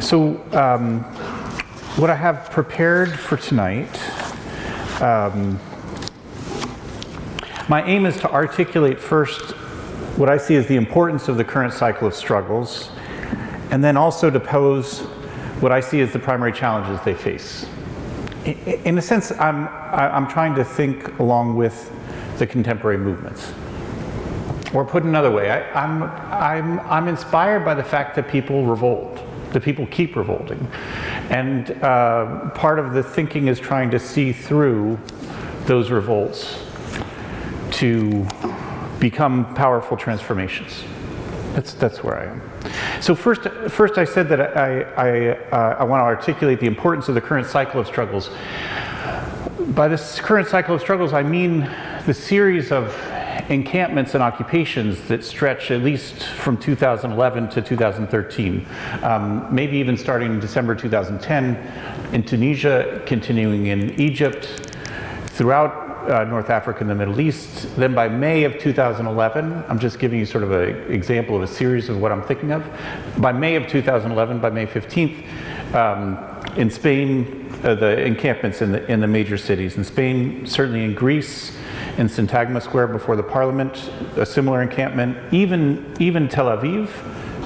So what I have prepared for tonight, my aim is to articulate first what I see as the importance of the current cycle of struggles, and then also to pose what I see as the primary challenges they face. In a sense, I'm trying to think along with the contemporary movements. Or put another way, I'm inspired by the fact that people revolt, that people keep revolting. And part of the thinking is trying to see through those revolts to become powerful transformations. That's where I am. So first I said that I want to articulate the importance of the current cycle of struggles. By this current cycle of struggles, I mean the series of encampments and occupations that stretch at least from 2011 to 2013, maybe even starting in December 2010 in Tunisia, continuing in Egypt, throughout North Africa and the Middle East. Then by May of 2011, I'm just giving you sort of an example of a series of what I'm thinking of. By May of 2011, by May 15th, in Spain, the encampments in the major cities. In Spain, certainly in Greece, in Syntagma Square before the Parliament, a similar encampment. Even Tel Aviv,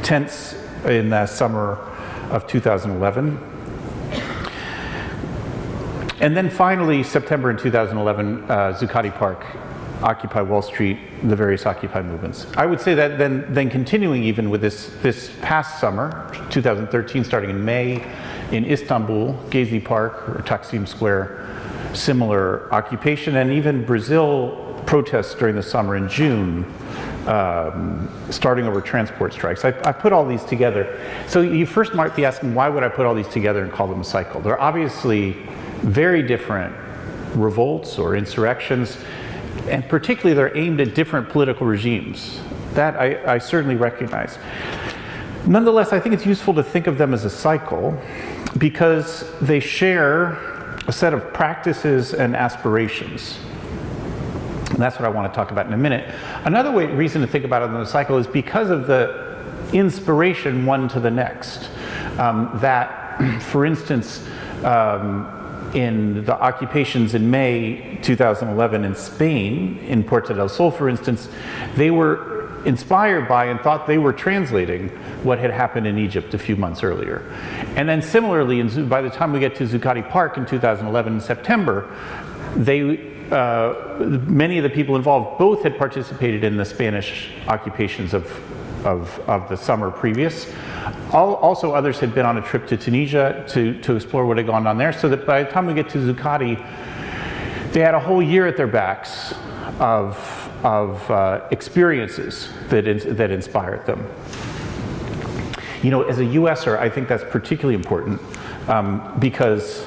tents in the summer of 2011. And then finally, September in 2011, Zuccotti Park, Occupy Wall Street, the various Occupy movements. I would say that then continuing even with this past summer, 2013, starting in May, in Istanbul, Gezi Park or Taksim Square, similar occupation, and even Brazil protests during the summer in June, starting over transport strikes. I put all these together. So you first might be asking, why would I put all these together and call them a cycle? They're obviously very different revolts or insurrections, and particularly they're aimed at different political regimes. That I certainly recognize. Nonetheless, I think it's useful to think of them as a cycle because they share a set of practices and aspirations. And that's what I want to talk about in a minute. Another reason to think about it in a cycle is because of the inspiration one to the next. That, for instance, in the occupations in May 2011 in Spain, in Puerto del Sol, for instance, they were inspired by and thought they were translating what had happened in Egypt a few months earlier. And then similarly, by the time we get to Zuccotti Park in 2011 in September, many of the people involved both had participated in the Spanish occupations of the summer previous. Also, others had been on a trip to Tunisia to explore what had gone on there, so that by the time we get to Zuccotti, they had a whole year at their backs of experiences that inspired them. You know, as a USer, I think that's particularly important because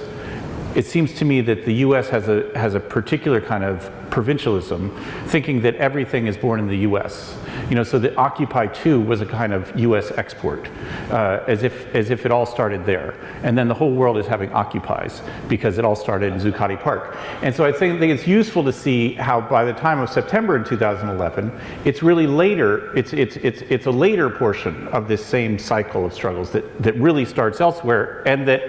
it seems to me that the US has a particular kind of provincialism, thinking that everything is born in the US. You know, so the Occupy 2 was a kind of US export, as if it all started there. And then the whole world is having Occupies because it all started in Zuccotti Park. And so I think it's useful to see how by the time of September in 2011, it's really later, it's a later portion of this same cycle of struggles that really starts elsewhere, and that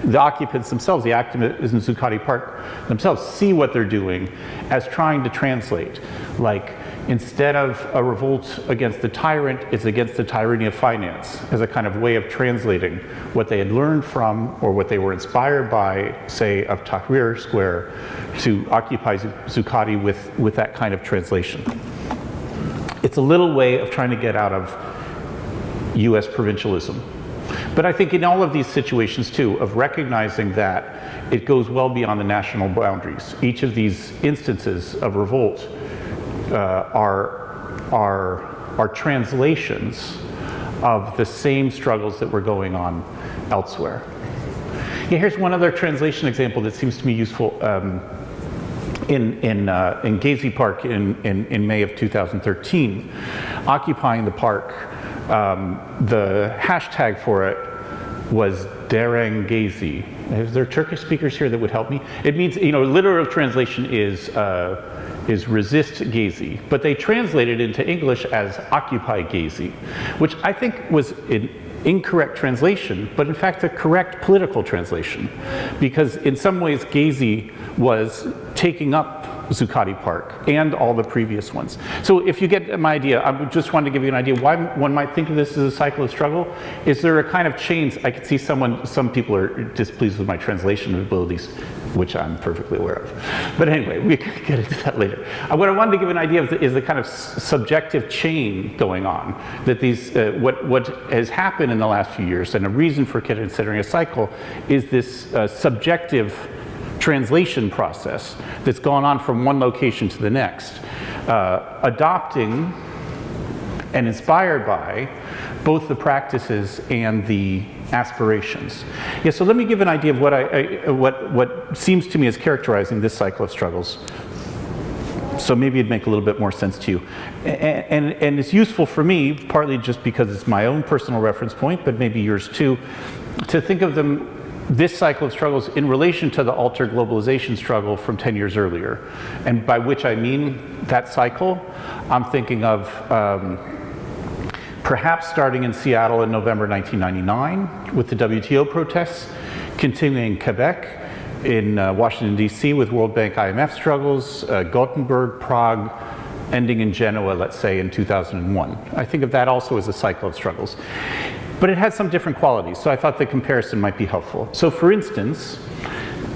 the occupants themselves, the activists in Zuccotti Park themselves, see what they're doing as trying to translate. Like, instead of a revolt against the tyrant, it's against the tyranny of finance, as a kind of way of translating what they had learned from or what they were inspired by, say, of Tahrir Square, to occupy Zuccotti with that kind of translation. It's a little way of trying to get out of US provincialism. But I think in all of these situations too, of recognizing that it goes well beyond the national boundaries. Each of these instances of revolt are translations of the same struggles that were going on elsewhere. Yeah, here's one other translation example that seems to me useful. In Gezi Park in May of 2013, occupying the park, the hashtag for it was Dereng Gezi. Is there Turkish speakers here that would help me? It means, you know, literal translation is resist Gezi, but they translated it into English as occupy Gezi, which I think was incorrect translation, but in fact a correct political translation. Because in some ways, Gezi was taking up Zuccotti Park and all the previous ones. So if you get my idea, I just wanted to give you an idea why one might think of this as a cycle of struggle. Is there a kind of change? I could see some people are displeased with my translation abilities, which I'm perfectly aware of. But anyway, we can get into that later. What I wanted to give an idea of is the kind of subjective chain going on, that these, what has happened in the last few years, and a reason for considering a cycle, is this subjective translation process that's gone on from one location to the next, adopting and inspired by both the practices and the aspirations. Yeah, so let me give an idea of what seems to me as characterizing this cycle of struggles. So maybe it'd make a little bit more sense to you. And it's useful for me, partly just because it's my own personal reference point, but maybe yours too, to think of them, this cycle of struggles, in relation to the altered globalization struggle from 10 years earlier. And by which I mean that cycle, I'm thinking of perhaps starting in Seattle in November 1999 with the WTO protests, continuing in Quebec, in Washington, D.C. with World Bank IMF struggles, Gothenburg, Prague, ending in Genoa, let's say, in 2001. I think of that also as a cycle of struggles. But it has some different qualities, so I thought the comparison might be helpful. So for instance,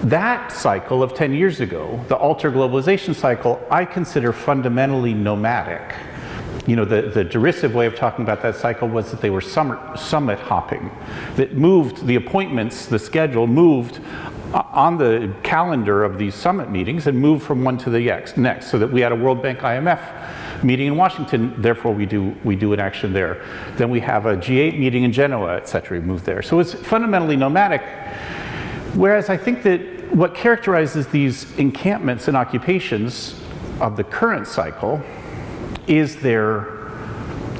that cycle of 10 years ago, the altered globalization cycle, I consider fundamentally nomadic. You know, the derisive way of talking about that cycle was that they were summit hopping, that moved the appointments, the schedule moved on the calendar of these summit meetings and moved from one to the next, so that we had a World Bank IMF meeting in Washington, therefore we do an action there. Then we have a G8 meeting in Genoa, et cetera, we move there. So it's fundamentally nomadic, whereas I think that what characterizes these encampments and occupations of the current cycle is their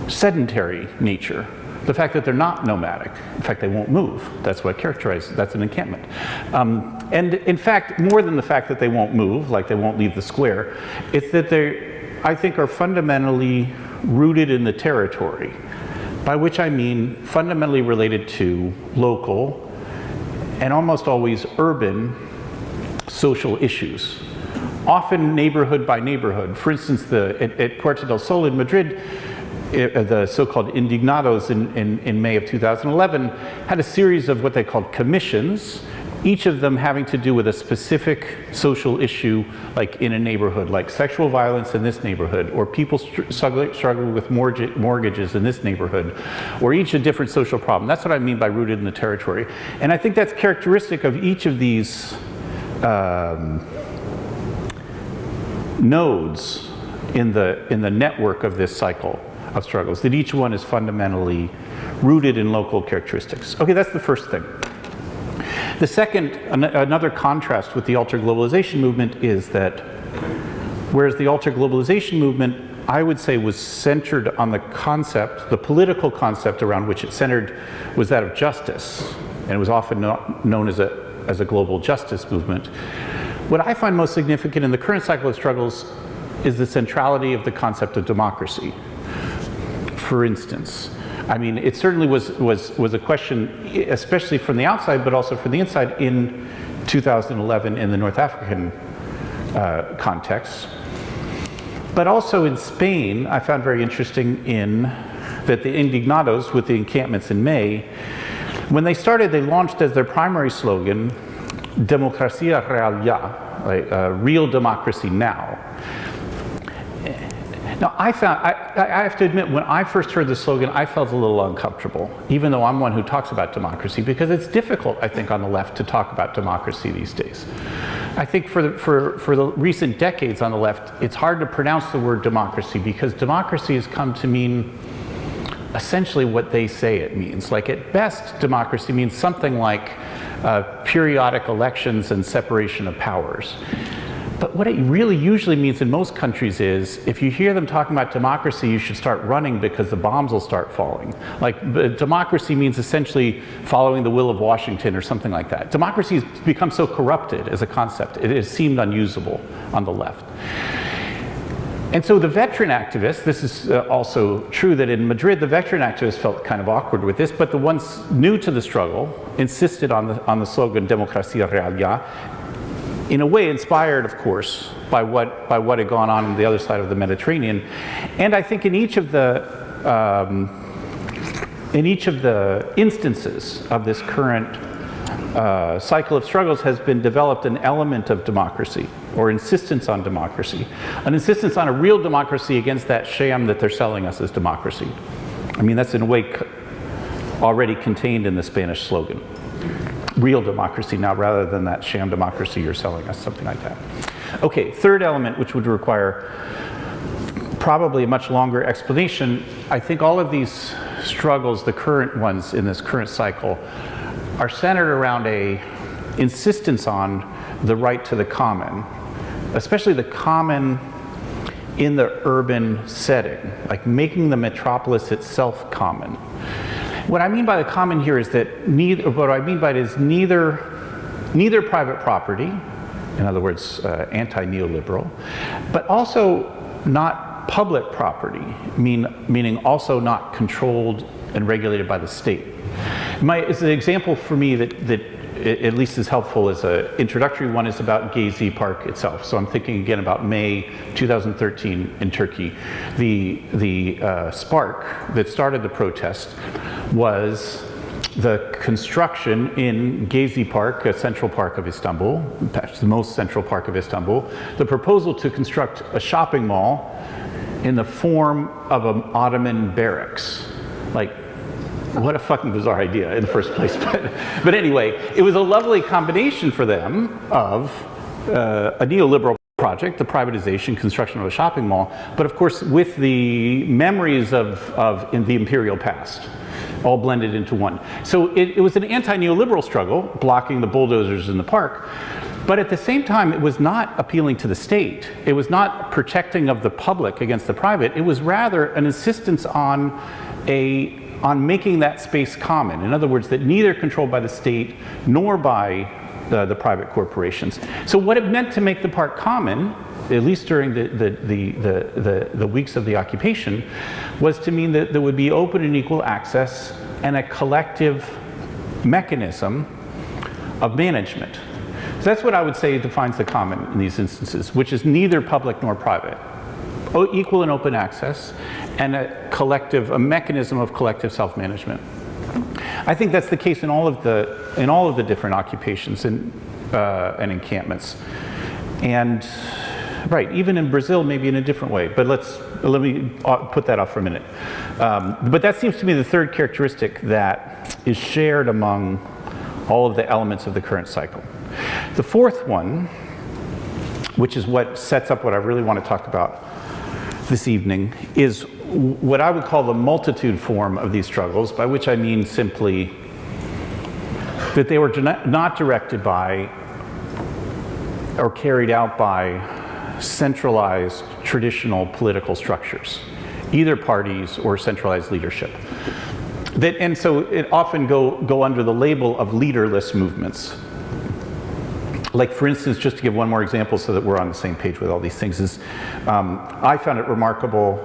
sedentary nature. The fact that they're not nomadic. In fact, they won't move. That's what characterizes, that's an encampment. And in fact, more than the fact that they won't move, like they won't leave the square, it's that they, I think, are fundamentally rooted in the territory, by which I mean fundamentally related to local and almost always urban social issues, often neighborhood by neighborhood. For instance, at Puerta del Sol in Madrid, the so-called indignados in May of 2011 had a series of what they called commissions, each of them having to do with a specific social issue, like in a neighborhood, like sexual violence in this neighborhood, or people struggling with mortgages in this neighborhood, or each a different social problem. That's what I mean by rooted in the territory. And I think that's characteristic of each of these nodes in the network of this cycle of struggles, that each one is fundamentally rooted in local characteristics. Okay, that's the first thing. The second, another contrast with the altered globalization movement is that whereas the altered globalization movement, I would say, was centered on the concept, the political concept around which it centered was that of justice, and it was often known as a global justice movement. What I find most significant in the current cycle of struggles is the centrality of the concept of democracy. For instance, I mean, it certainly was a question, especially from the outside, but also from the inside in 2011 in the North African context. But also in Spain, I found very interesting in that the indignados with the encampments in May, when they started, they launched as their primary slogan, Democracia Real Ya, like, real democracy now. Now, I have to admit, when I first heard the slogan, I felt a little uncomfortable, even though I'm one who talks about democracy, because it's difficult, I think, on the left to talk about democracy these days. I think for the recent decades on the left, it's hard to pronounce the word democracy, because democracy has come to mean essentially what they say it means. Like, at best, democracy means something like periodic elections and separation of powers. But what it really usually means in most countries is, if you hear them talking about democracy, you should start running because the bombs will start falling. Like, democracy means essentially following the will of Washington or something like that. Democracy has become so corrupted as a concept, it has seemed unusable on the left. And so the veteran activists, this is also true that in Madrid, the veteran activists felt kind of awkward with this, but the ones new to the struggle insisted on the slogan Democracia Real Ya, in a way inspired, of course, by what had gone on the other side of the Mediterranean. And I think in each of the instances of this current cycle of struggles has been developed an element of democracy, or insistence on democracy, an insistence on a real democracy against that sham that they're selling us as democracy. I mean, that's in a way already contained in the Spanish slogan. Real democracy now, rather than that sham democracy you're selling us, something like that. Okay, third element, which would require probably a much longer explanation. I think all of these struggles, the current ones in this current cycle, are centered around a insistence on the right to the common, especially the common in the urban setting, like making the metropolis itself common. What I mean by the common here is that neither private property, in other words, anti-neoliberal, but also not public property, meaning also not controlled and regulated by the state. It's an example for me that at least is helpful as an introductory one is about Gezi Park itself. So I'm thinking again about May 2013 in Turkey. The spark that started the protest was the construction in Gezi Park, a central park of Istanbul, perhaps the most central park of Istanbul, the proposal to construct a shopping mall in the form of an Ottoman barracks. Like, what a fucking bizarre idea in the first place. But anyway, it was a lovely combination for them of a neoliberal project, the privatization, construction of a shopping mall, but of course with the memories of in the imperial past, all blended into one. So it was an anti-neoliberal struggle, blocking the bulldozers in the park, but at the same time it was not appealing to the state. It was not protecting of the public against the private. It was rather an insistence on making that space common. In other words, that neither controlled by the state nor by the private corporations. So what it meant to make the park common, at least during the weeks of the occupation, was to mean that there would be open and equal access and a collective mechanism of management. So that's what I would say defines the common in these instances, which is neither public nor private. Equal and open access, and a mechanism of collective self-management. I think that's the case in all of the different occupations and encampments, and right, even in Brazil, maybe in a different way. But let me put that off for a minute. But that seems to me the third characteristic that is shared among all of the elements of the current cycle. The fourth one, which is what sets up what I really want to talk about this evening, is what I would call the multitude form of these struggles, by which I mean simply that they were not directed by or carried out by centralized traditional political structures, either parties or centralized leadership. And so it often go under the label of leaderless movements. Like, for instance, just to give one more example so that we're on the same page with all these things, is I found it remarkable,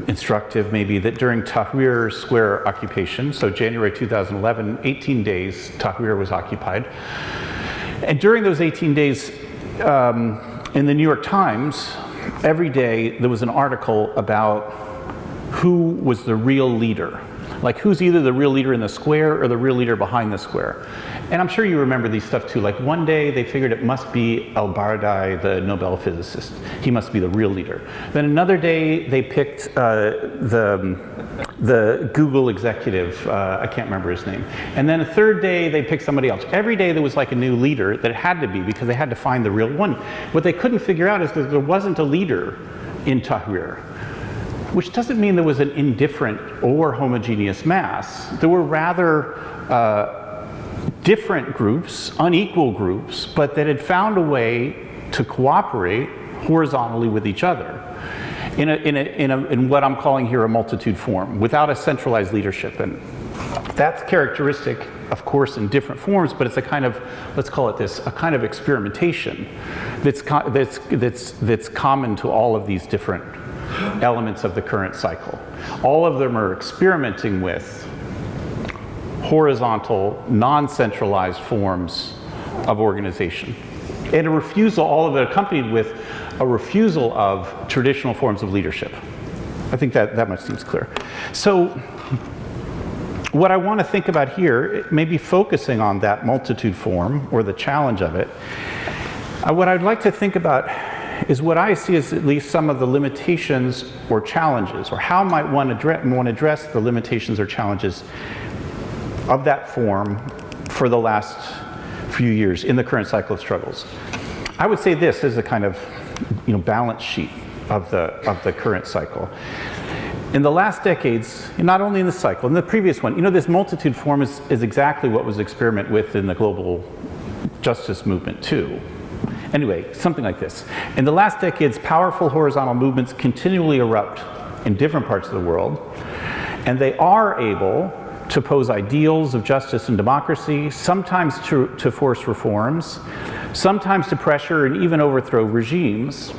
instructive maybe, that during Tahrir Square occupation, so January 2011, 18 days Tahrir was occupied. And during those 18 days, in the New York Times, every day there was an article about who was the real leader. Like, who's either the real leader in the square or the real leader behind the square. And I'm sure you remember these stuff too. Like, one day they figured it must be El-Baradei, the Nobel physicist. He must be the real leader. Then another day they picked the Google executive, I can't remember his name. And then a third day they picked somebody else. Every day there was like a new leader that it had to be, because they had to find the real one. What they couldn't figure out is that there wasn't a leader in Tahrir, which doesn't mean there was an indifferent or homogeneous mass. There were rather different groups, unequal groups, but that had found a way to cooperate horizontally with each other in what I'm calling here a multitude form, without a centralized leadership. And That's characteristic, of course, in different forms, but it's a kind of, let's call it this, a kind of experimentation that's common to all of these different elements of the current cycle. All of them are experimenting with horizontal, non-centralized forms of organization. And a refusal, all of it accompanied with a refusal of traditional forms of leadership. I think that much seems clear. So what I want to think about here, maybe focusing on that multitude form, or the challenge of it, what I'd like to think about is what I see as at least some of the limitations or challenges, or how might one address the limitations or challenges of that form for the last few years in the current cycle of struggles. I would say this is a kind of balance sheet of the current cycle. In the last decades, not only in this cycle, in the previous one, this multitude form is exactly what was experimented with in the global justice movement too. Anyway, something like this. In the last decades, powerful horizontal movements continually erupt in different parts of the world, and they are able to pose ideals of justice and democracy, sometimes to force reforms, sometimes to pressure and even overthrow regimes,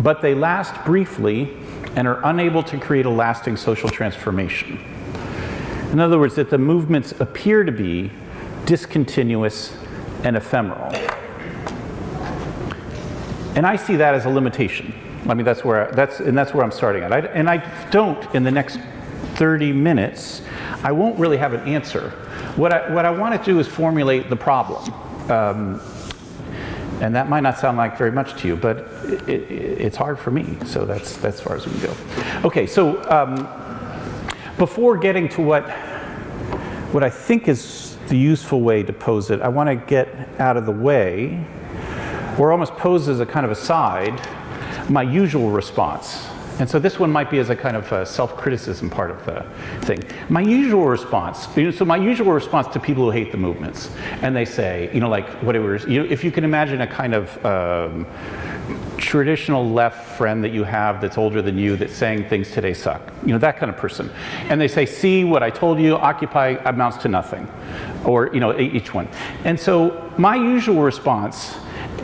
but they last briefly and are unable to create a lasting social transformation. In other words, that the movements appear to be discontinuous and ephemeral. And I see that as a limitation. I mean, that's where I'm starting at. I don't, in the next 30 minutes, I won't really have an answer. What I want to do is formulate the problem. And that might not sound like very much to you, but it's hard for me, so that's as far as we can go. Okay, so before getting to what I think is the useful way to pose it, I want to get out of the way, or almost pose as a kind of aside, my usual response. And so this one might be as a kind of self-criticism part of the thing. My usual response, so my usual response to people who hate the movements, and they say, like whatever, if you can imagine a kind of traditional left friend that you have that's older than you that's saying things today suck, that kind of person. And they say, see what I told you, Occupy amounts to nothing, or each one. And so my usual response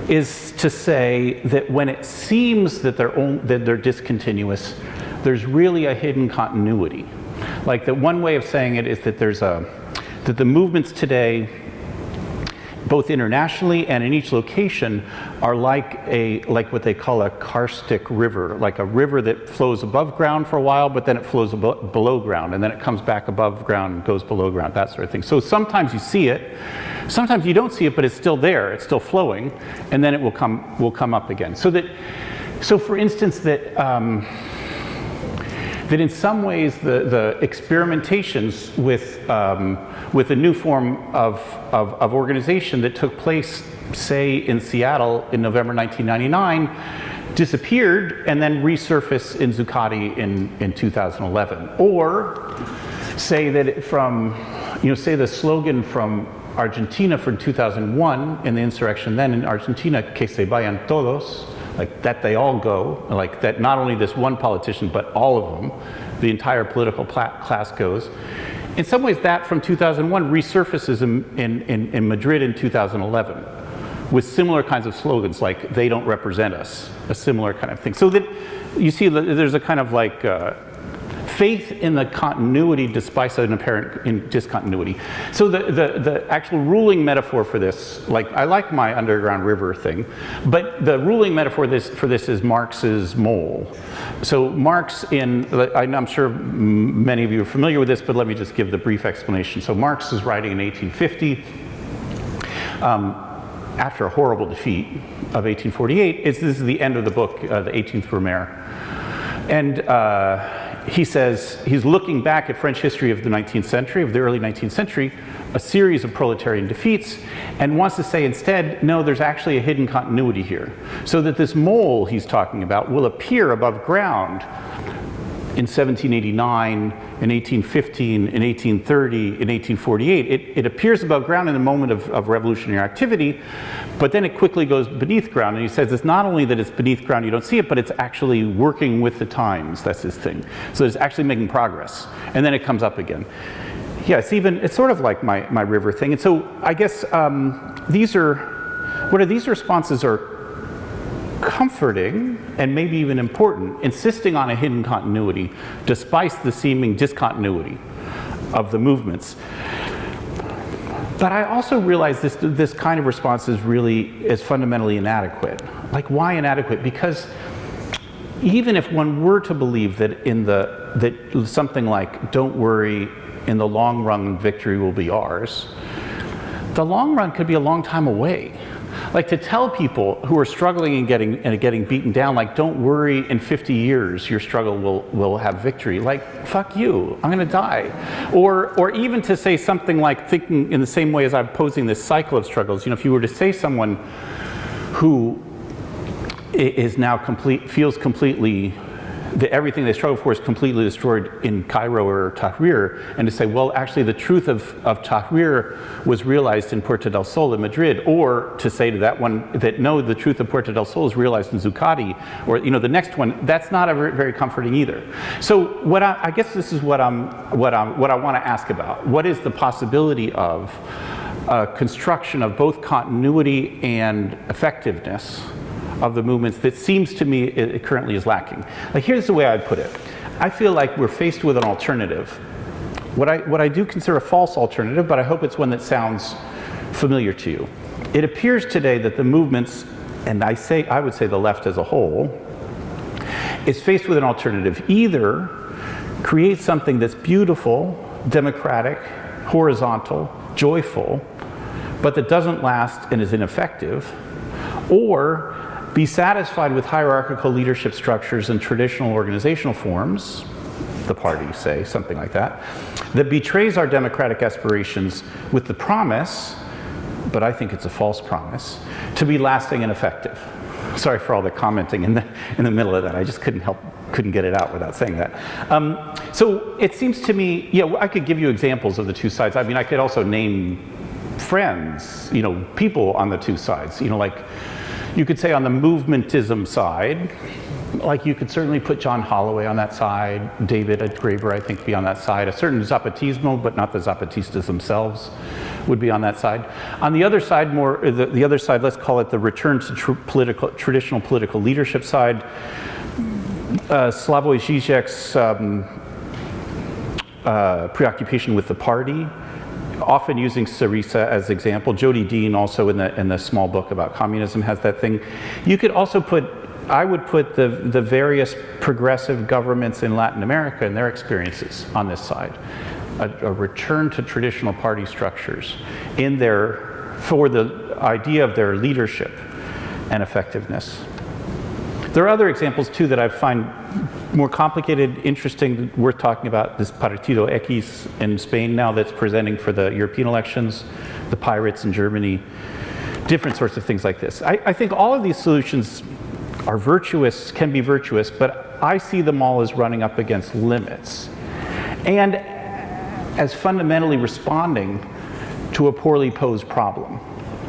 is to say that when it seems that they're discontinuous, there's really a hidden continuity. Like that one way of saying it is that that the movements today, both internationally and in each location, are like what they call a karstic river, like a river that flows above ground for a while, but then it flows below ground, and then it comes back above ground and goes below ground, that sort of thing. So sometimes you see it, sometimes you don't see it, but it's still there, it's still flowing, and then it will come up again. So for instance, that in some ways the experimentations with a new form of organization that took place, say, in Seattle in November 1999, disappeared and then resurfaced in Zuccotti in 2011. Or say that say the slogan from Argentina from 2001 in the insurrection then in Argentina, que se vayan todos, like that they all go, like that not only this one politician, but all of them, the entire political class goes. In some ways that from 2001 resurfaces in Madrid in 2011 with similar kinds of slogans like they don't represent us, a similar kind of thing. So that you see there's a kind of like faith in the continuity despite an apparent discontinuity. So the actual ruling metaphor for this, like I like my underground river thing, but the ruling metaphor for this is Marx's mole. So Marx I'm sure many of you are familiar with this, but let me just give the brief explanation. So Marx is writing in 1850, after a horrible defeat of 1848. This is the end of the book, the 18th Brumaire. And he says he's looking back at French history of the 19th century, of the early 19th century, a series of proletarian defeats, and wants to say instead, no, there's actually a hidden continuity here. So that this mole he's talking about will appear above ground in 1789, in 1815, in 1830, in 1848. It appears above ground in the moment of revolutionary activity, but then it quickly goes beneath ground. And he says it's not only that it's beneath ground, you don't see it, but it's actually working with the times. That's his thing. So it's actually making progress. And then it comes up again. yeah, it's sort of like my river thing. And so I guess these responses are comforting and maybe even important, insisting on a hidden continuity despite the seeming discontinuity of the movements. But I also realize this kind of response is fundamentally inadequate. Like, why inadequate? Because even if one were to believe that that something like, don't worry, in the long run victory will be ours, the long run could be a long time away. Like, to tell people who are struggling and getting beaten down, like, don't worry, in 50 years your struggle will have victory. Like, fuck you, I'm gonna die. Or even to say something like, thinking in the same way as I'm posing this cycle of struggles, you know, if you were to say someone who is now feels completely, that everything they struggle for is completely destroyed in Cairo or Tahrir, and to say, well, actually the truth of Tahrir was realized in Puerta del Sol in Madrid, or to say to that one that no, the truth of Puerta del Sol is realized in Zuccotti, or, you know, the next one, that's not very comforting either. So I guess this is what I want to ask about. What is the possibility of construction of both continuity and effectiveness of the movements that seems to me it currently is lacking? Like, here's the way I'd put it. I feel like we're faced with an alternative. What I do consider a false alternative, but I hope it's one that sounds familiar to you. It appears today that the movements, and I would say the left as a whole, is faced with an alternative. Either create something that's beautiful, democratic, horizontal, joyful, but that doesn't last and is ineffective, or be satisfied with hierarchical leadership structures and traditional organizational forms, the party say, something like that betrays our democratic aspirations with the promise, but I think it's a false promise, to be lasting and effective. Sorry for all the commenting in the middle of that. I just couldn't get it out without saying that. So it seems to me, yeah, I could give you examples of the two sides. I mean, I could also name friends, you know, people on the two sides, you know, like, you could say on the movementism side, like, you could certainly put John Holloway on that side, David Graeber, I think, be on that side. A certain Zapatismo, but not the Zapatistas themselves, would be on that side. On the other side, the other side, let's call it the return to traditional political leadership side, Slavoj Žižek's preoccupation with the party, often using Syriza as example. Jody Dean also in the small book about communism has that thing. You could also I would put the various progressive governments in Latin America and their experiences on this side. A return to traditional party structures for the idea of their leadership and effectiveness. There are other examples too that I find more complicated, interesting, worth talking about. This Partido X in Spain now that's presenting for the European elections, the Pirates in Germany, different sorts of things like this. I think all of these solutions are virtuous, can be virtuous, but I see them all as running up against limits and as fundamentally responding to a poorly posed problem,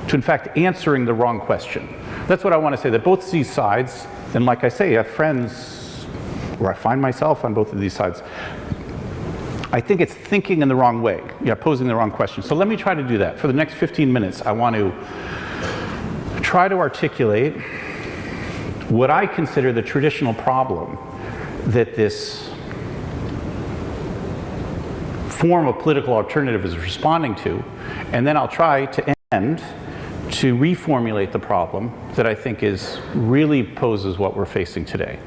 to in fact answering the wrong question. That's what I want to say, that both these sides, and like I say, I have friends where I find myself on both of these sides, I think it's thinking in the wrong way, posing the wrong question. So let me try to do that. For the next 15 minutes, I want to try to articulate what I consider the traditional problem that this form of political alternative is responding to, and then I'll try to end to reformulate the problem that I think really poses what we're facing today.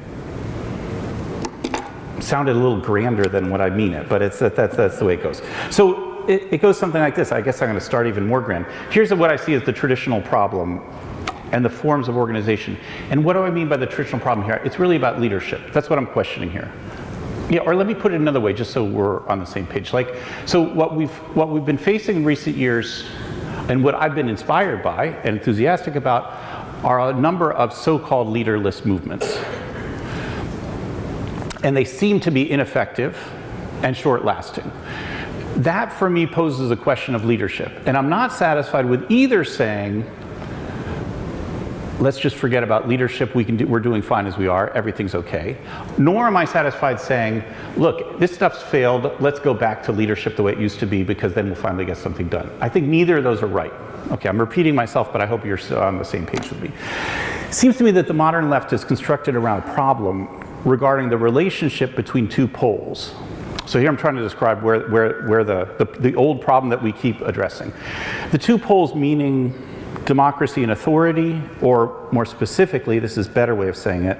It sounded a little grander than what I mean it, but that's the way it goes. So it goes something like this. I guess I'm going to start even more grand. Here's what I see as the traditional problem and the forms of organization. And what do I mean by the traditional problem here? It's really about leadership. That's what I'm questioning here. Yeah, or let me put it another way, just so we're on the same page. So what we've been facing in recent years, and what I've been inspired by and enthusiastic about, are a number of so-called leaderless movements. And they seem to be ineffective and short-lasting. That, for me, poses a question of leadership. And I'm not satisfied with either saying let's just forget about leadership, we're doing fine as we are, everything's okay. Nor am I satisfied saying, look, this stuff's failed, let's go back to leadership the way it used to be because then we'll finally get something done. I think neither of those are right. Okay, I'm repeating myself, but I hope you're still on the same page with me. It seems to me that the modern left is constructed around a problem regarding the relationship between two poles. So here I'm trying to describe where the old problem that we keep addressing. The two poles meaning democracy and authority, or more specifically, this is a better way of saying it,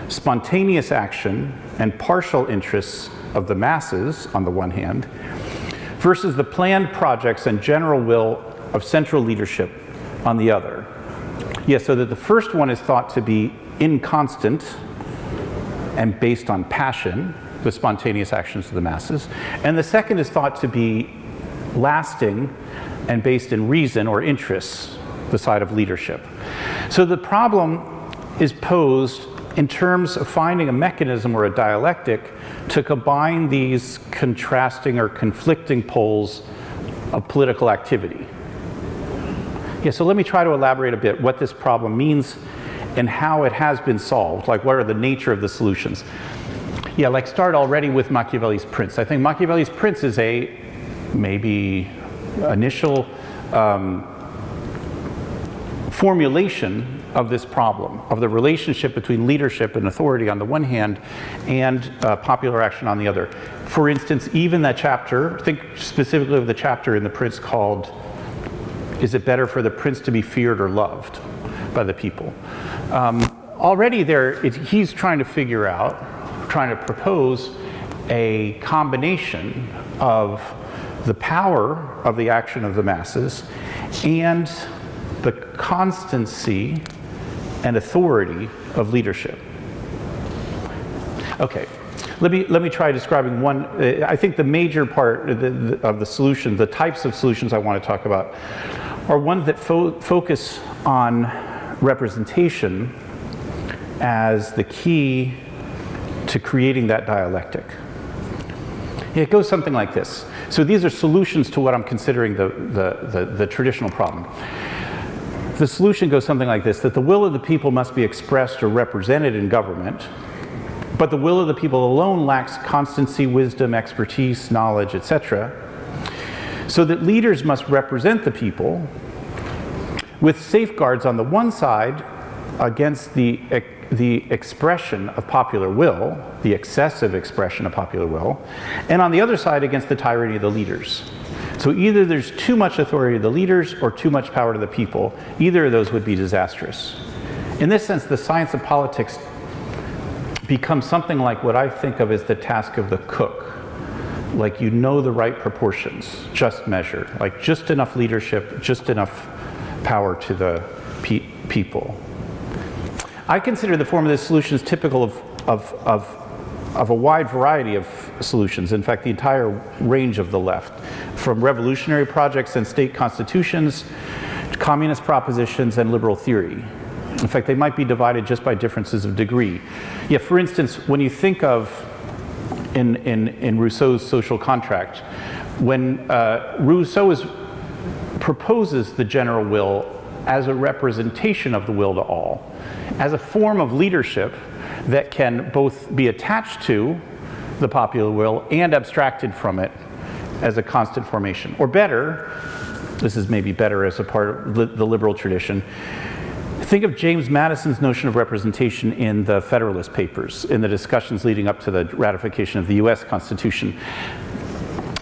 spontaneous action and partial interests of the masses on the one hand, versus the planned projects and general will of central leadership on the other. Yes, so that the first one is thought to be inconstant and based on passion, the spontaneous actions of the masses, and the second is thought to be lasting and based in reason or interests, the side of leadership. So the problem is posed in terms of finding a mechanism or a dialectic to combine these contrasting or conflicting poles of political activity. Yeah, so let me try to elaborate a bit what this problem means and how it has been solved, like what are the nature of the solutions. Yeah, like start already with Machiavelli's Prince. I think Machiavelli's Prince is a maybe initial formulation of this problem, of the relationship between leadership and authority on the one hand and popular action on the other. For instance, even that chapter, think specifically of the chapter in the Prince called, "Is it better for the prince to be feared or loved by the people?" Already there, he's trying to figure out, trying to propose a combination of the power of the action of the masses and the constancy and authority of leadership. Okay, let me try describing one. I think the major part of the solution, the types of solutions I want to talk about, are ones that focus on representation as the key to creating that dialectic. It goes something like this. So these are solutions to what I'm considering the traditional problem. The solution goes something like this, that the will of the people must be expressed or represented in government, but the will of the people alone lacks constancy, wisdom, expertise, knowledge, etc. So that leaders must represent the people with safeguards on the one side against the expression of popular will, the excessive expression of popular will, and on the other side against the tyranny of the leaders. So either there's too much authority to the leaders or too much power to the people. Either of those would be disastrous. In this sense, the science of politics becomes something like what I think of as the task of the cook. Like you know the right proportions, just measure, like just enough leadership, just enough power to the people. I consider the form of this solution as typical of a wide variety of solutions. In fact, the entire range of the left, from revolutionary projects and state constitutions, to communist propositions and liberal theory. In fact, they might be divided just by differences of degree. Yeah, for instance, when you think of in Rousseau's Social Contract, when Rousseau proposes the general will as a representation of the will to all, as a form of leadership that can both be attached to the popular will and abstracted from it as a constant formation. Or better, this is maybe better as a part of the liberal tradition, think of James Madison's notion of representation in the Federalist Papers, in the discussions leading up to the ratification of the US Constitution.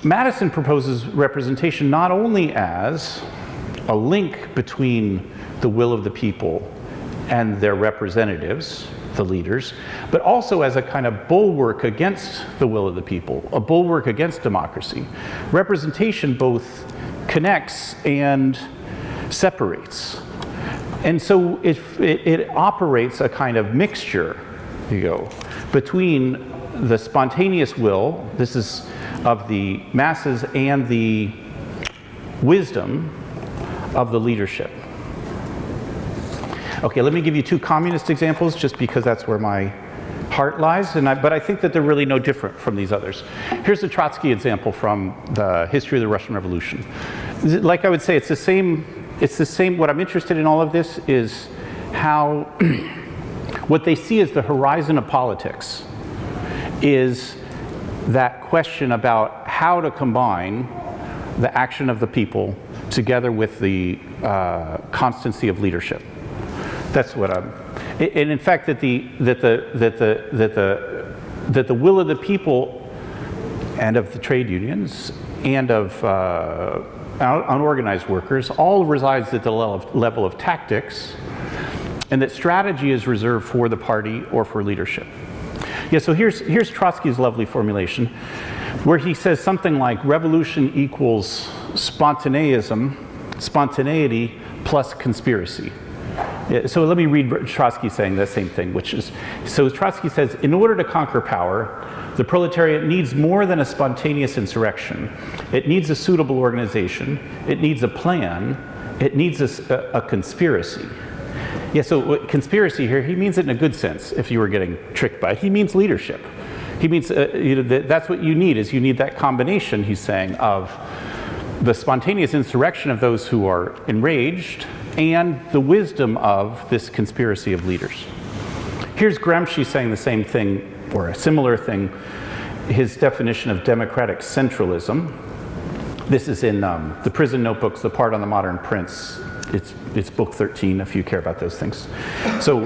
Madison proposes representation not only as a link between the will of the people and their representatives, the leaders, but also as a kind of bulwark against the will of the people, a bulwark against democracy. Representation both connects and separates. And so it operates a kind of mixture, between the spontaneous will, this is of the masses, and the wisdom of the leadership. Okay, let me give you two communist examples just because that's where my heart lies, but I think that they're really no different from these others. Here's the Trotsky example from the history of the Russian Revolution. Like I would say, it's the same, what I'm interested in all of this is how what they see as the horizon of politics is that question about how to combine the action of the people together with the constancy of leadership. That's what I'm. And in fact, that the will of the people and of the trade unions and of unorganized workers all resides at the level of tactics, and that strategy is reserved for the party or for leadership. Yeah, so here's Trotsky's lovely formulation, where he says something like revolution equals spontaneity plus conspiracy. Yeah, so let me read Trotsky saying the same thing, which is, so Trotsky says, in order to conquer power, the proletariat needs more than a spontaneous insurrection. It needs a suitable organization. It needs a plan. It needs a conspiracy. Yeah, so conspiracy here, he means it in a good sense, if you were getting tricked by it. He means leadership. He means, that's what you need, is you need that combination, he's saying, of the spontaneous insurrection of those who are enraged and the wisdom of this conspiracy of leaders. Here's Gramsci saying the same thing, or a similar thing, his definition of democratic centralism. This is in the Prison Notebooks, the part on the modern prince. It's book 13, if you care about those things. So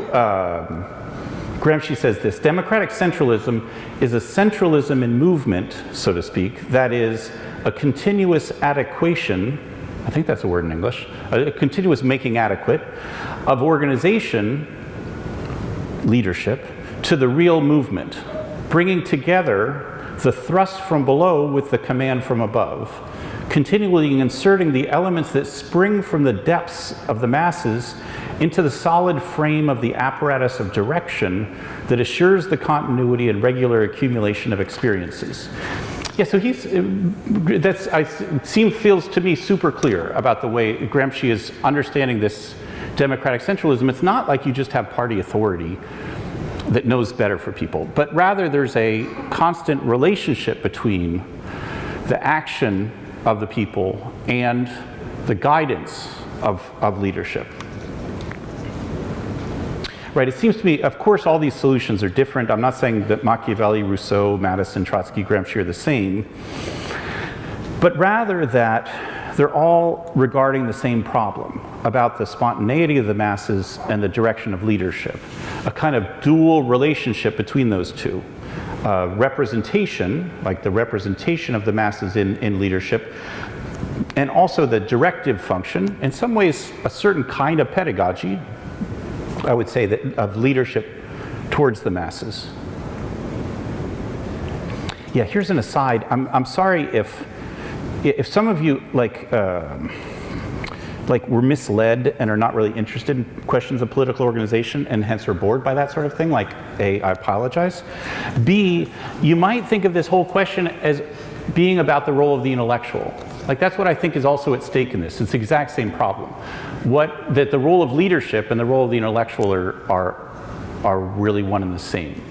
Gramsci says this: democratic centralism is a centralism in movement, so to speak, that is a continuous adequation, I think that's a word in English, a continuous making adequate of organization, leadership, to the real movement, bringing together the thrust from below with the command from above, continually inserting the elements that spring from the depths of the masses into the solid frame of the apparatus of direction that assures the continuity and regular accumulation of experiences. Yeah, so feels to me super clear about the way Gramsci is understanding this democratic centralism. It's not like you just have party authority that knows better for people, but rather there's a constant relationship between the action of the people and the guidance of leadership. Right, it seems to me, of course, all these solutions are different. I'm not saying that Machiavelli, Rousseau, Madison, Trotsky, Gramsci are the same, but rather that they're all regarding the same problem about the spontaneity of the masses and the direction of leadership, a kind of dual relationship between those two. Representation, like the representation of the masses in leadership, and also the directive function, in some ways a certain kind of pedagogy, I would say, that of leadership towards the masses. Yeah, here's an aside. I'm sorry if some of you like were misled and are not really interested in questions of political organization and hence are bored by that sort of thing. Like, A, I apologize. B, you might think of this whole question as being about the role of the intellectual. Like, that's what I think is also at stake in this. It's the exact same problem. That the role of leadership and the role of the intellectual are really one and the same,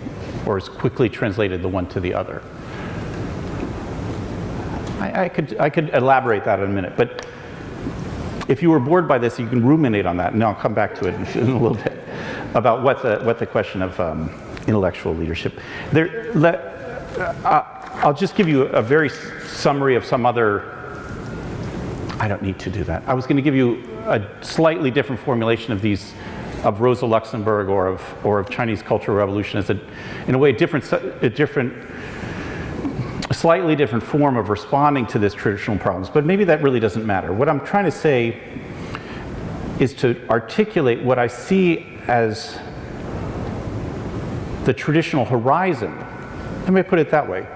or is quickly translated the one to the other. I could elaborate that in a minute, but if you were bored by this, you can ruminate on that, and I'll come back to it in a little bit about what the question of intellectual leadership. I'll just give you a very summary of some other. I don't need to do that. I was going to give you a slightly different formulation of these, of Rosa Luxemburg or of Chinese Cultural Revolution as in a way, a slightly different form of responding to this traditional problems. But maybe that really doesn't matter. What I'm trying to say is to articulate what I see as the traditional horizon, let me put it that way,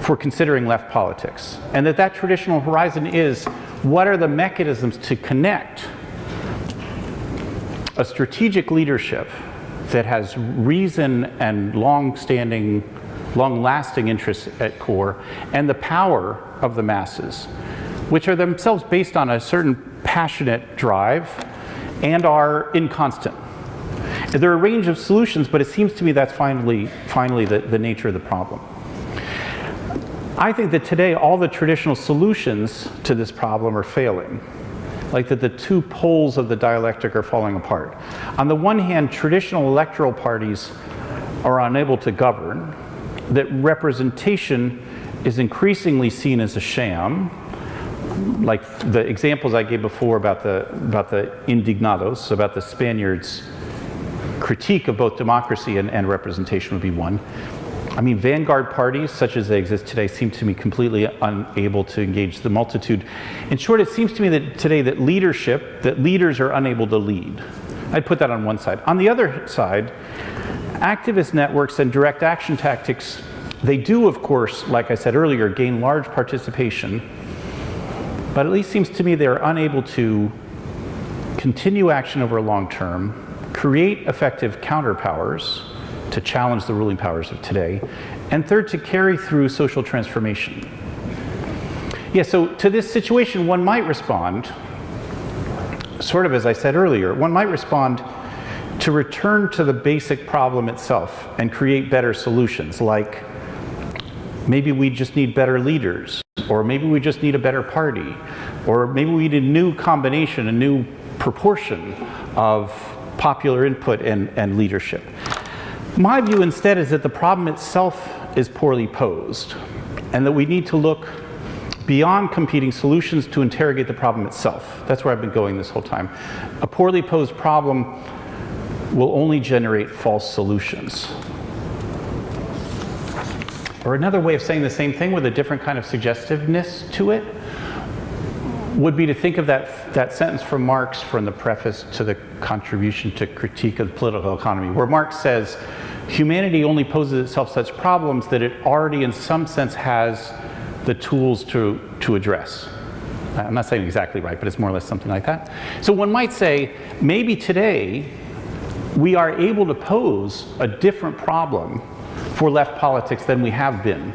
for considering left politics. And that traditional horizon is, what are the mechanisms to connect a strategic leadership that has reason and long-lasting interests at core, and the power of the masses, which are themselves based on a certain passionate drive and are inconstant. There are a range of solutions, but it seems to me that's finally the nature of the problem. I think that today all the traditional solutions to this problem are failing. like that the two poles of the dialectic are falling apart. On the one hand, traditional electoral parties are unable to govern, that representation is increasingly seen as a sham, like the examples I gave before about the indignados, about the Spaniards' critique of both democracy and representation would be one. I mean, vanguard parties, such as they exist today, seem to me completely unable to engage the multitude. In short, it seems to me that today that leaders are unable to lead. I'd put that on one side. On the other side, activist networks and direct action tactics, they do, of course, like I said earlier, gain large participation, but at least seems to me they're unable to continue action over a long term, create effective counterpowers to challenge the ruling powers of today, and third, to carry through social transformation. Yeah, so to this situation, one might respond, sort of as I said earlier, one might respond to return to the basic problem itself and create better solutions, like maybe we just need better leaders, or maybe we just need a better party, or maybe we need a new combination, a new proportion of popular input and leadership. My view instead is that the problem itself is poorly posed, and that we need to look beyond competing solutions to interrogate the problem itself. That's where I've been going this whole time. A poorly posed problem will only generate false solutions. Or another way of saying the same thing with a different kind of suggestiveness to it would be to think of that sentence from Marx from the preface to the Contribution to Critique of the Political Economy, where Marx says, humanity only poses itself such problems that it already in some sense has the tools to address. I'm not saying exactly right, but it's more or less something like that. So one might say, maybe today we are able to pose a different problem for left politics than we have been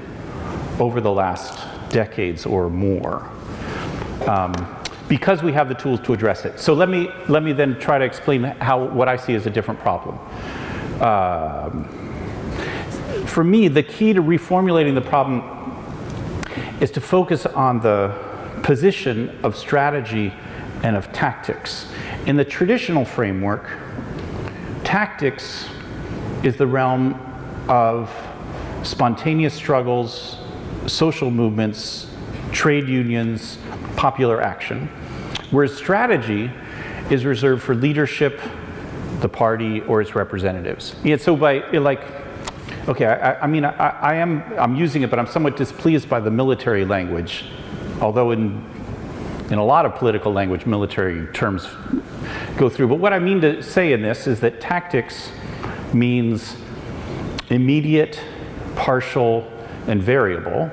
over the last decades or more, because we have the tools to address it. So let me then try to explain what I see as a different problem. For me, the key to reformulating the problem is to focus on the position of strategy and of tactics. In the traditional framework, tactics is the realm of spontaneous struggles, social movements, trade unions, popular action, whereas strategy is reserved for leadership, the party, or its representatives. And so I'm using it, but I'm somewhat displeased by the military language, although in a lot of political language, military terms go through. But what I mean to say in this is that tactics means immediate, partial, and variable.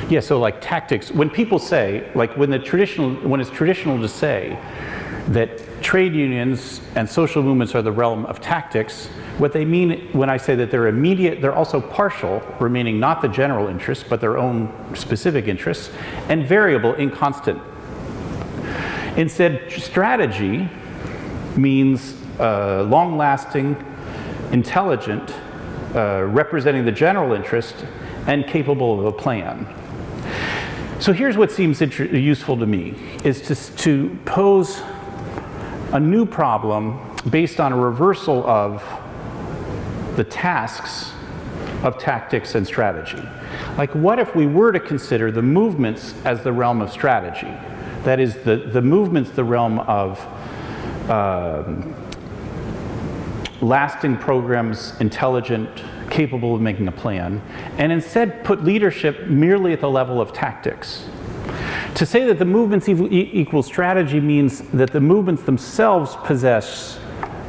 Yeah, so like tactics, when people say, like when it's traditional to say that trade unions and social movements are the realm of tactics, what they mean when I say that they're immediate, they're also partial, remaining not the general interests, but their own specific interests, and variable, inconstant. Instead, strategy means long-lasting, intelligent, representing the general interest, and capable of a plan. So here's what seems useful to me, is to pose a new problem based on a reversal of the tasks of tactics and strategy. Like, what if we were to consider the movements as the realm of strategy? That is, the movements the realm of lasting programs, intelligent, capable of making a plan, and instead put leadership merely at the level of tactics. To say that the movements equal strategy means that the movements themselves possess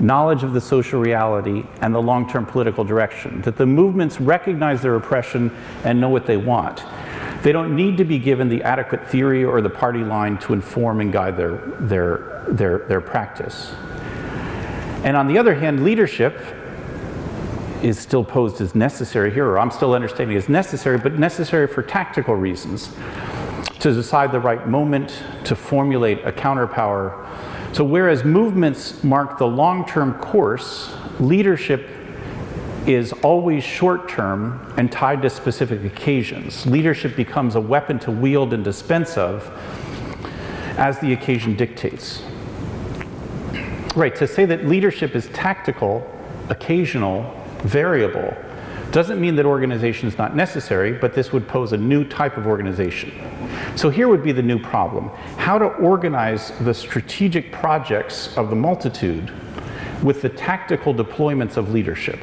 knowledge of the social reality and the long-term political direction, that the movements recognize their oppression and know what they want. They don't need to be given the adequate theory or the party line to inform and guide their practice. And on the other hand, leadership is still posed as necessary here, or I'm still understanding as necessary, but necessary for tactical reasons, to decide the right moment, to formulate a counterpower. So whereas movements mark the long-term course, leadership is always short-term and tied to specific occasions. Leadership becomes a weapon to wield and dispense of as the occasion dictates. Right, to say that leadership is tactical, occasional, variable, doesn't mean that organization is not necessary, but this would pose a new type of organization. So here would be the new problem: how to organize the strategic projects of the multitude with the tactical deployments of leadership.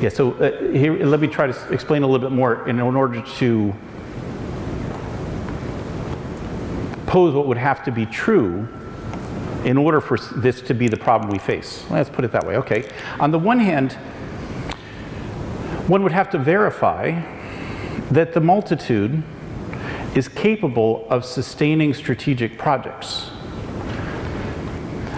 Yeah, so here, let me try to explain a little bit more in order to pose what would have to be true in order for this to be the problem we face. Let's put it that way. Okay. On the one hand, one would have to verify that the multitude is capable of sustaining strategic projects.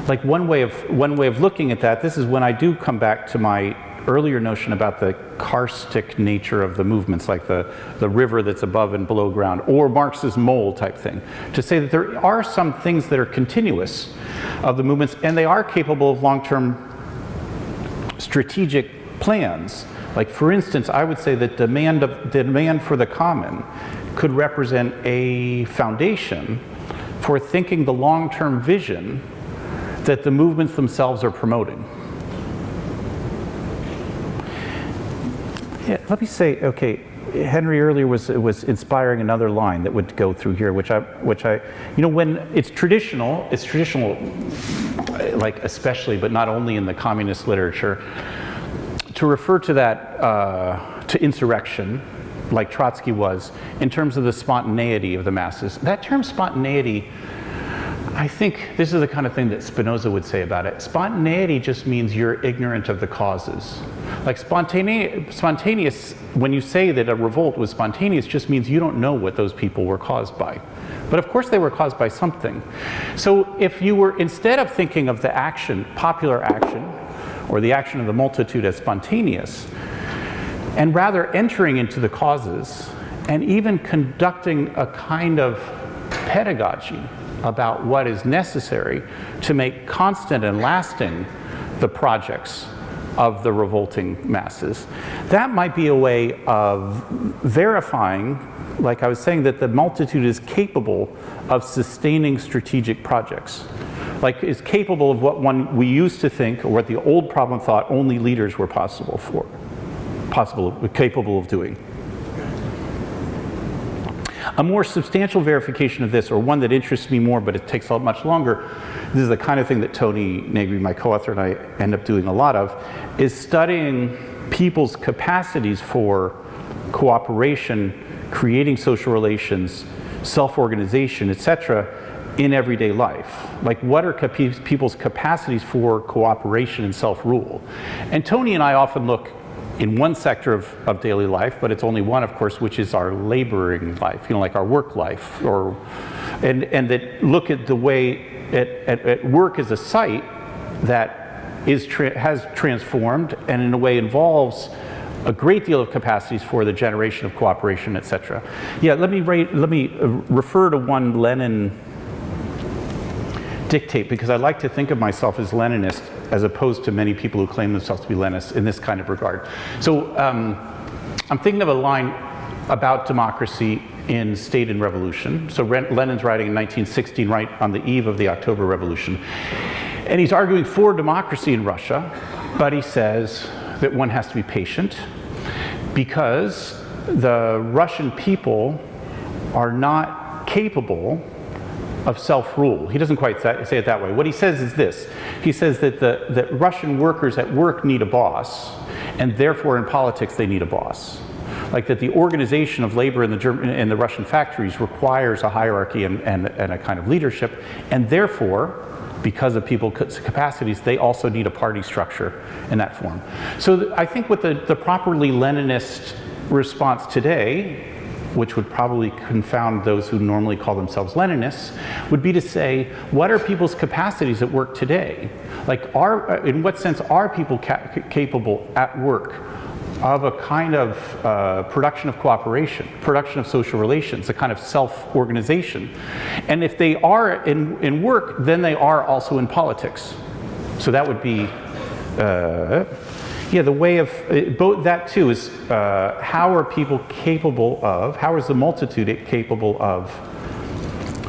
Like one way of looking at that, this is when I do come back to my earlier notion about the karstic nature of the movements, like the river that's above and below ground, or Marx's mole type thing, to say that there are some things that are continuous of the movements, and they are capable of long-term strategic plans. Like, for instance, I would say that demand for the common could represent a foundation for thinking the long-term vision that the movements themselves are promoting. Yeah, let me say, okay, Henry earlier was inspiring another line that would go through here, which I, you know, when it's traditional, like especially, but not only in the communist literature, to refer to that, to insurrection, like Trotsky was, in terms of the spontaneity of the masses. That term spontaneity, I think this is the kind of thing that Spinoza would say about it. Spontaneity just means you're ignorant of the causes. Like spontaneous, when you say that a revolt was spontaneous, just means you don't know what those people were caused by. But of course they were caused by something. So if you were, instead of thinking of the action, popular action, or the action of the multitude as spontaneous, and rather entering into the causes and even conducting a kind of pedagogy about what is necessary to make constant and lasting the projects of the revolting masses, that might be a way of verifying, like I was saying, that the multitude is capable of sustaining strategic projects. Like is capable of what we used to think, or what the old problem thought only leaders were capable of doing. A more substantial verification of this, or one that interests me more but it takes much longer, this is the kind of thing that Tony Negri, my co-author, and I end up doing a lot of, is studying people's capacities for cooperation, creating social relations, self-organization, etc., in everyday life. Like, what are people's capacities for cooperation and self-rule? And Tony and I often look in one sector of daily life, but it's only one, of course, which is our laboring life, you know, like our work life, and that look at the way at work as a site that has transformed and in a way involves a great deal of capacities for the generation of cooperation, etc. Yeah, let me refer to one Lenin dictate, because I like to think of myself as Leninist as opposed to many people who claim themselves to be Leninists in this kind of regard. So I'm thinking of a line about democracy in State and Revolution. So Lenin's writing in 1916, right on the eve of the October Revolution. And he's arguing for democracy in Russia, but he says that one has to be patient because the Russian people are not capable of self-rule. He doesn't quite say it that way. What he says is this. He says that the Russian workers at work need a boss, and therefore in politics they need a boss. Like that the organization of labor in the Russian factories requires a hierarchy and a kind of leadership, and therefore, because of people's capacities, they also need a party structure in that form. So I think what the properly Leninist response today, which would probably confound those who normally call themselves Leninists, would be to say, what are people's capacities at work today? Like, in what sense are people capable at work of a kind of production of cooperation, production of social relations, a kind of self-organization? And if they are in work, then they are also in politics. So that would be, yeah, the way of, both that too is how are people capable of, how is the multitude capable of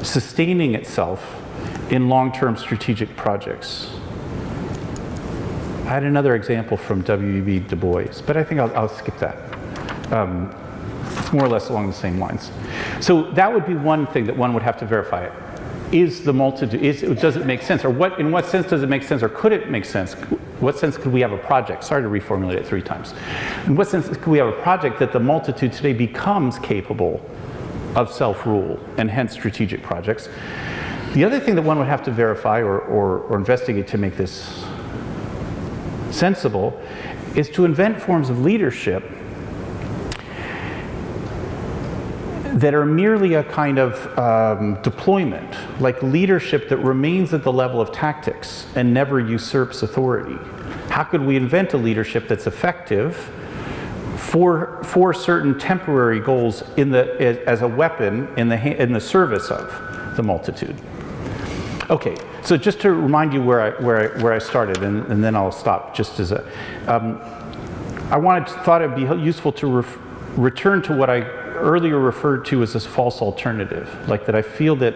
sustaining itself in long-term strategic projects. I had another example from W.E.B. Du Bois, but I think I'll skip that. It's more or less along the same lines. So that would be one thing that one would have to verify. Is the multitude, does it make sense? Or in what sense does it make sense? Or could it make sense? What sense could we have a project? Sorry to reformulate it 3 times. In what sense could we have a project that the multitude today becomes capable of self-rule and hence strategic projects? The other thing that one would have to verify or investigate to make this sensible is to invent forms of leadership that are merely a kind of deployment, like leadership that remains at the level of tactics and never usurps authority. How could we invent a leadership that's effective for certain temporary goals as a weapon in the service of the multitude? Okay, so just to remind you where I started, and then I'll stop. Just as thought it'd be useful to return to what I earlier referred to as this false alternative, like that I feel that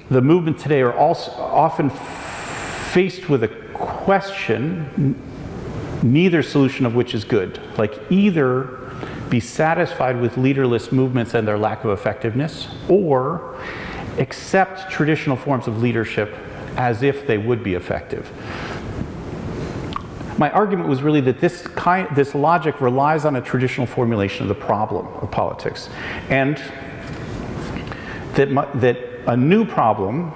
the movement today are also often faced with a question, neither solution of which is good. Like either be satisfied with leaderless movements and their lack of effectiveness, or accept traditional forms of leadership as if they would be effective. My argument was really that this logic relies on a traditional formulation of the problem of politics, and that a new problem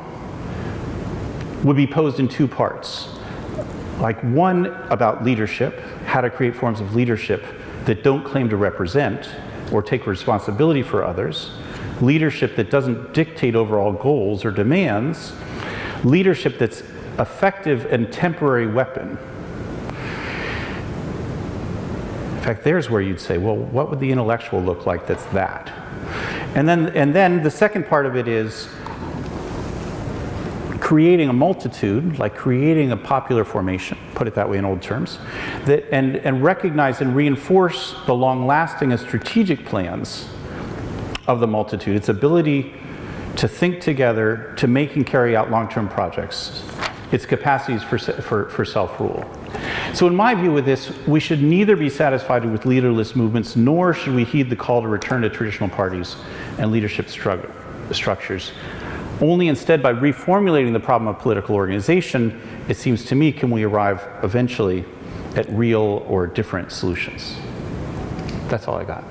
would be posed in 2 parts. Like one about leadership, how to create forms of leadership that don't claim to represent or take responsibility for others, leadership that doesn't dictate overall goals or demands, leadership that's effective and temporary weapon. In fact, there's where you'd say, well, what would the intellectual look like that's that? And then the second part of it is creating a multitude, like creating a popular formation, put it that way in old terms, and recognize and reinforce the long-lasting and strategic plans of the multitude, its ability to think together, to make and carry out long-term projects, its capacities for self-rule. So in my view with this, we should neither be satisfied with leaderless movements, nor should we heed the call to return to traditional parties and leadership structures. Only instead, by reformulating the problem of political organization, it seems to me, can we arrive eventually at real or different solutions. That's all I got.